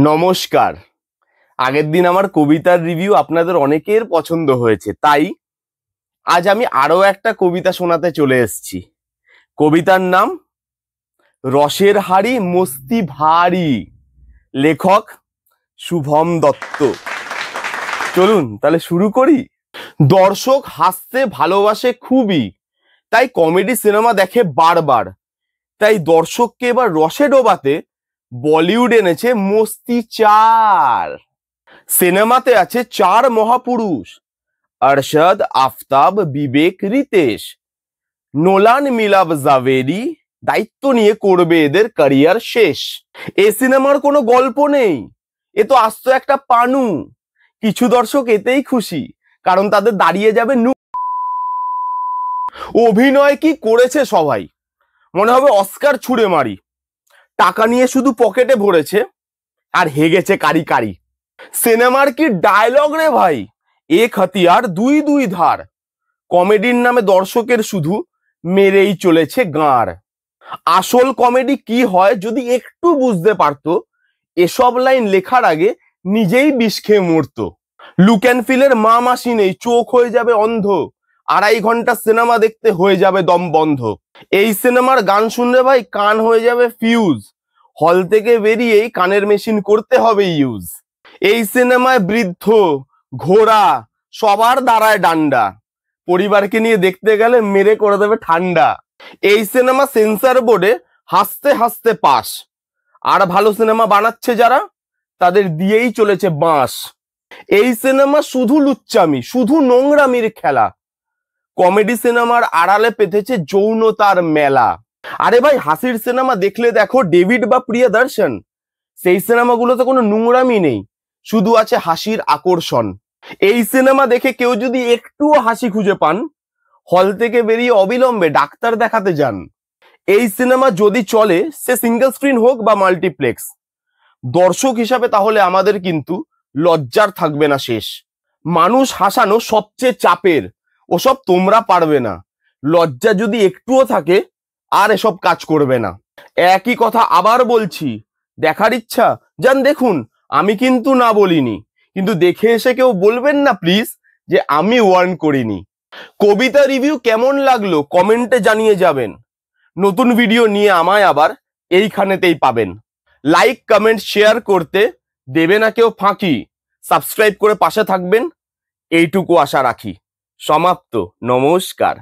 নমস্কার। আগের দিন আমার কবিতার রিভিউ আপনাদের অনেকের পছন্দ হয়েছে, তাই আজ আমি আরো একটা কবিতা শোনাতে চলে এসেছি। কবিতার নাম রসের হাড়ি মস্তি ভারী, লেখক শুভম দত্ত। চলুন তাহলে শুরু করি। দর্শক হাসতে ভালোবাসে খুবই, তাই কমেডি সিনেমা দেখে বারবার। তাই দর্শককে এবার রসে ডোবাতে বলিউড এনেছে মস্তি 4। সিনেমাতে আছে 4 মহাপুরুষ, আরশাদ, আফতাব, বিবেক, রিতেশ। নোলান মিলাব জাভেরি দায়িত্ব নিয়ে করবে এদের ক্যারিয়ার শেষ। এ সিনেমার কোনো গল্প নেই, এ তো আস্ত একটা পানু। কিছু দর্শক এতেই খুশি, কারণ তাদের দাঁড়িয়ে যাবে অভিনয় কি করেছে সবাই, মনে হবে অস্কার ছুঁড়ে মারি। টাকা নিয়ে শুধু পকেটে ভরেছে আর হেগেছে কারি কারি। সিনেমার কি ডায়লগ রে ভাই, এক হাতিয়ার দুই দুই ধার। কমেডির নামে দর্শকের শুধু মেরেই চলেছে গাঁড়। আসল কমেডি কি হয় যদি একটু বুঝতে পারতো, এসব লাইন লেখার আগে নিজেই বিষ খেয়ে মরতো। লুক অ্যান্ড ফিলের মা মাসি নেই, চোখ হয়ে যাবে অন্ধ। 2.5 ঘন্টা সিনেমা দেখতে হয়ে যাবে দম বন্ধ। এই সিনেমার গান শুনলে ভাই কান হয়ে যাবে ফিউজ। হল থেকে বেরিয়েই কানের মেশিন করতে হবে ইউজ। এই সিনেমায় বৃদ্ধ, ঘোড়া সবার দাঁড়ায় ডান্ডা। পরিবারকে নিয়ে দেখতে গেলে মেরে করে দেবে ঠান্ডা। এই সিনেমা সেন্সর বোর্ডে হাসতে হাসতে পাস। আর ভালো সিনেমা বানাচ্ছে যারা, তাদের দিয়েই চলেছে বাঁশ। এই সিনেমা শুধু লুচ্চামি, শুধু নোংরামির খেলা। কমেডি সিনেমার আড়ালে পেতেছে যৌনতার মেলা। আরে ভাই, হাসির সিনেমা দেখলে দেখো ডেভিড বা প্রিয়দর্শন। সেই সিনেমাগুলোতে কোনো নোংরামি নেই, শুধু আছে হাসির আকর্ষণ। এই সিনেমা দেখে কেউ যদি একটুও হাসি খুঁজে পান, হল থেকে বেরিয়ে অবিলম্বে ডাক্তার দেখাতে যান। এই সিনেমা যদি চলে, সে সিঙ্গেল স্ক্রিন হোক বা মাল্টিপ্লেক্স, দর্শক হিসাবে তাহলে আমাদের কিন্তু লজ্জার থাকবে না শেষ। মানুষ হাসানো সবচেয়ে চাপের, ওসব তোমরা পারবে না। লজ্জা যদি একটুও থাকে, আর এসব কাজ করবে না। একই কথা আবার বলছি, দেখার ইচ্ছা যান দেখুন, আমি কিন্তু না বলিনি। কিন্তু দেখে এসে কেউ বলবেন না প্লিজ যে আমি ওয়ার্ন করিনি। কবিতা রিভিউ কেমন লাগলো কমেন্টে জানিয়ে যাবেন। নতুন ভিডিও নিয়ে আমায় আবার এইখানেতেই পাবেন। লাইক, কমেন্ট, শেয়ার করতে দেবে না কেউ ফাঁকি। সাবস্ক্রাইব করে পাশে থাকবেন, এইটুকু আশা রাখি। সমাপ্ত। নমস্কার।